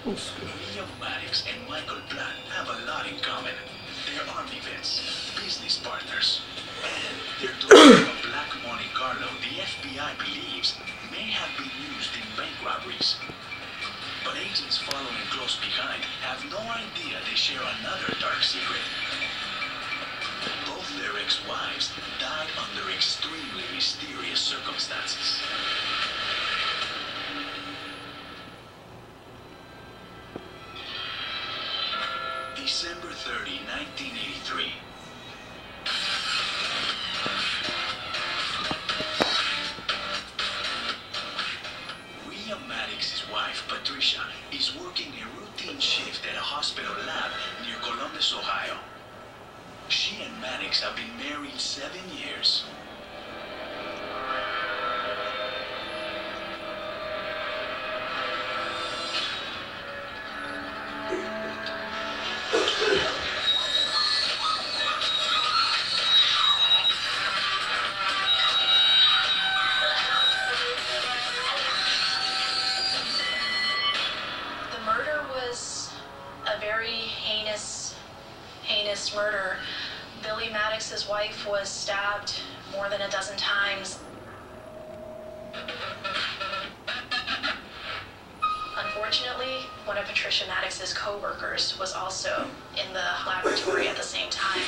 William Maddox and Michael Platt have a lot in common. They're army vets, business partners, and they're doing a black Monte Carlo the FBI believes may have been used in bank robberies. But agents following close behind have no idea they share another dark secret. Both their ex-wives died under extremely mysterious circumstances. December 30, 1983. William Maddox's wife, Patricia, is working a routine shift at a hospital lab near Columbus, Ohio. She and Maddox have been married 7 years. The murder was a very heinous murder. Billy Maddox's wife was stabbed more than a dozen times. Unfortunately, one of Patricia Maddox's co-workers was also in the laboratory at the same time.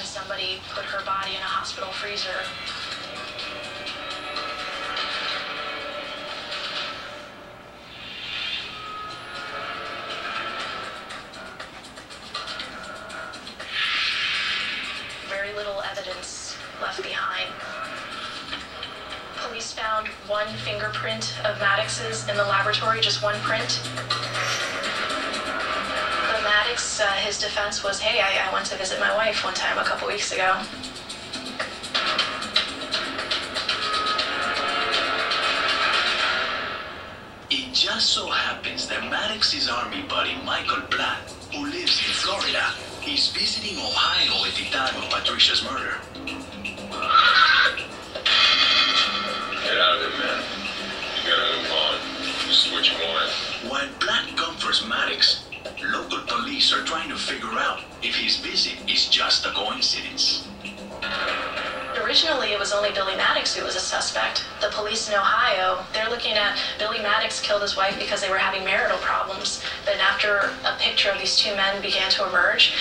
Somebody put her body in a hospital freezer. Very little evidence left behind. Police found one fingerprint of Maddox's in the laboratory, just one print. Maddox, his defense was, hey, I went to visit my wife one time a couple weeks ago. It just so happens that Maddox's army buddy, Michael Platt, who lives in Florida, is visiting Ohio at the time of Patricia's murder. Get out of it, man. You gotta move on. This is what you want. While Platt comforts Maddox, local police are trying to figure out if his visit is just a coincidence. Originally, it was only Billy Maddox who was a suspect. The police in Ohio, they're looking at Billy Maddox killed his wife because they were having marital problems. But after a picture of these two men began to emerge,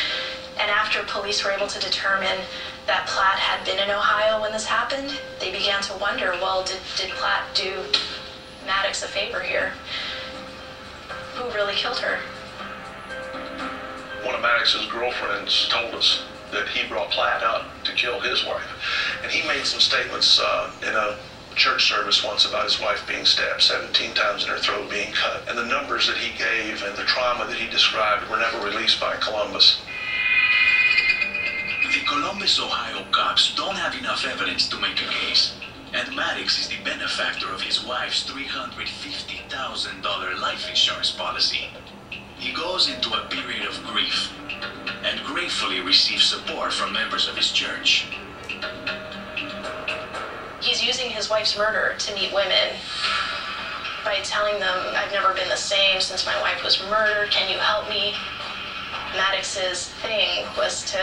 and after police were able to determine that Platt had been in Ohio when this happened, they began to wonder, well, did Platt do Maddox a favor here? Who really killed her? One of Maddox's girlfriends told us that he brought Platt up to kill his wife. And he made some statements in a church service once about his wife being stabbed 17 times and her throat being cut. And the numbers that he gave and the trauma that he described were never released by Columbus. The Columbus, Ohio cops don't have enough evidence to make a case. And Maddox is the benefactor of his wife's $350,000 life insurance policy. He goes into a period of grief and gratefully receives support from members of his church. He's using his wife's murder to meet women by telling them, I've never been the same since my wife was murdered, can you help me? Maddox's thing was to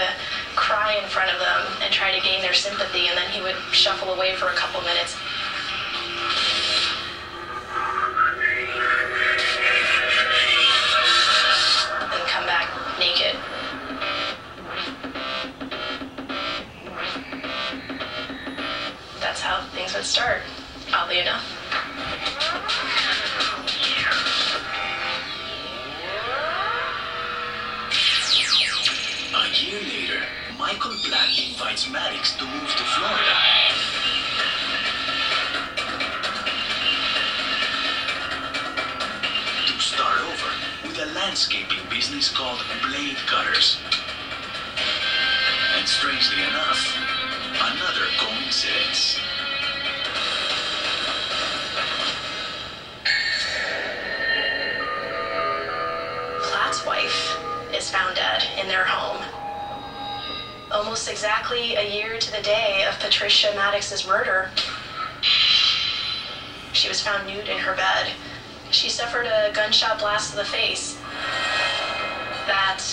cry in front of them and try to gain their sympathy, and then he would shuffle away for a couple minutes. And come back naked. That's how things would start, oddly enough. A year later, Michael Platt invites Maddox to move to Florida. To start over with a landscaping business called Blade Cutters. And strangely enough, another coincidence. almost exactly a year to the day of Patricia Maddox's murder, she was found nude in her bed. She suffered a gunshot blast to the face that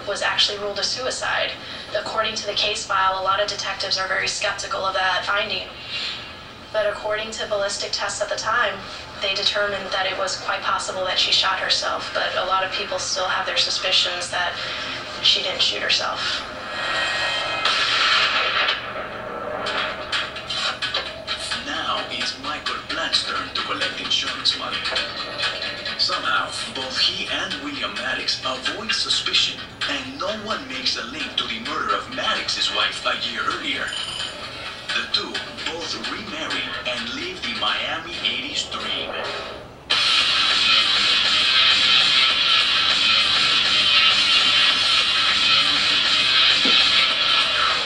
was actually ruled a suicide. According to the case file, a lot of detectives are very skeptical of that finding. But according to ballistic tests at the time, they determined that it was quite possible that she shot herself, but a lot of people still have their suspicions that she didn't shoot herself. Now it's Michael Blatt's turn to collect insurance money. Somehow, both he and William Maddox avoid suspicion, and no one makes a link to the murder of Maddox's wife a year earlier. The two both remarry and live the Miami 80s dream.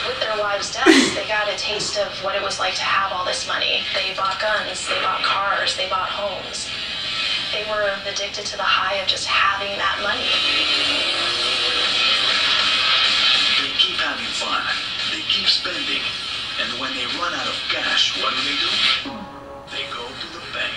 With their wives' deaths, they got a taste of what it was like to have all this money. They bought guns, they bought cars, they bought homes. They were addicted to the high of just having that money. They keep having fun, they keep spending, and when they run out of cash, what do? They go to the bank.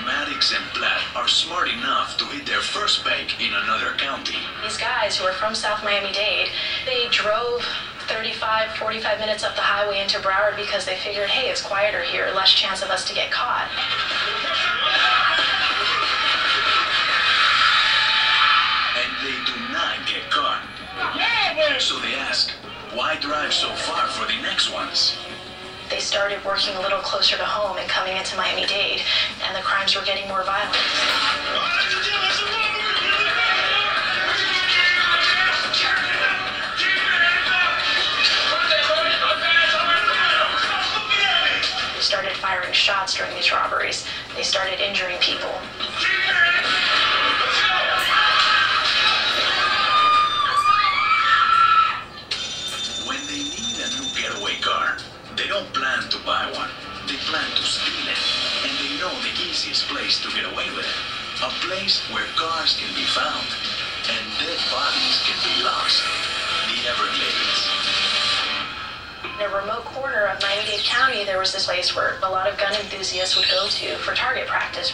Maddox and Blatt are smart enough to hit their first bank in another county. These guys who are from South Miami-Dade, they drove 35, 45 minutes up the highway into Broward because they figured, hey, it's quieter here, less chance of us to get caught. And they do not get caught. So they ask, why drive so far for the next ones? They started working a little closer to home and coming into Miami-Dade, and the crimes were getting more violent. They started firing shots during these robberies. They started injuring people. When they need a new getaway car, they don't plan to buy one. They plan to steal it. And they know the easiest place to get away with it. A place where cars can be found and dead bodies can be lost. The Everglades. In a remote corner of Miami-Dade County, there was this place where a lot of gun enthusiasts would go to for target practice.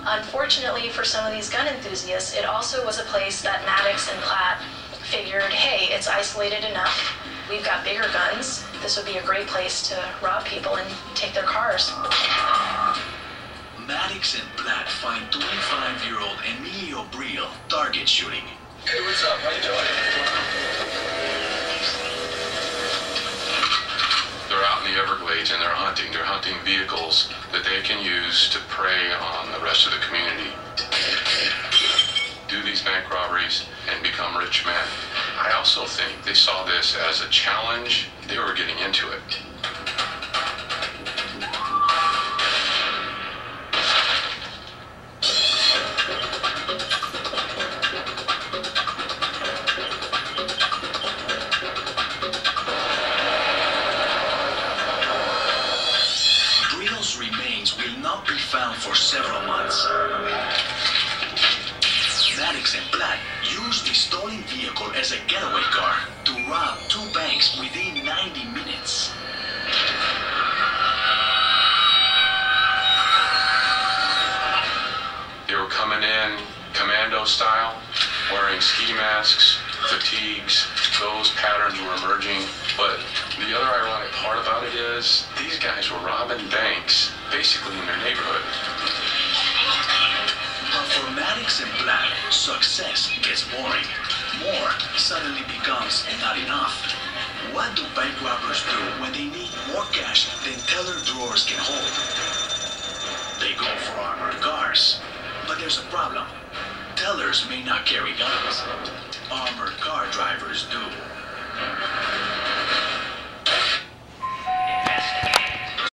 Unfortunately for some of these gun enthusiasts, it also was a place that Maddox and Platt figured, hey, it's isolated enough. We've got bigger guns. This would be a great place to rob people and take their cars. Maddox and Platt find 25-year-old Emilio Briel target shooting. Hey, what's up? How you doing? They're out in the Everglades and they're hunting. They're hunting vehicles that they can use to prey on the rest of the community. Do these bank robberies and become rich men. I also think they saw this as a challenge. They were getting into it. Briel's remains will not be found for several months. Maddox and Platt used the stolen vehicle as a getaway car to rob two banks within 90 minutes. They were coming in commando style, wearing ski masks, fatigues. Those patterns were emerging. But the other ironic part about it is these guys were robbing banks basically in their neighborhood. But for Maddox and Platt, success gets boring. More suddenly becomes not enough. What do bank robbers do when they need more cash than teller drawers can hold? They go for armored cars. But there's a problem. Tellers may not carry guns. Armored car drivers do.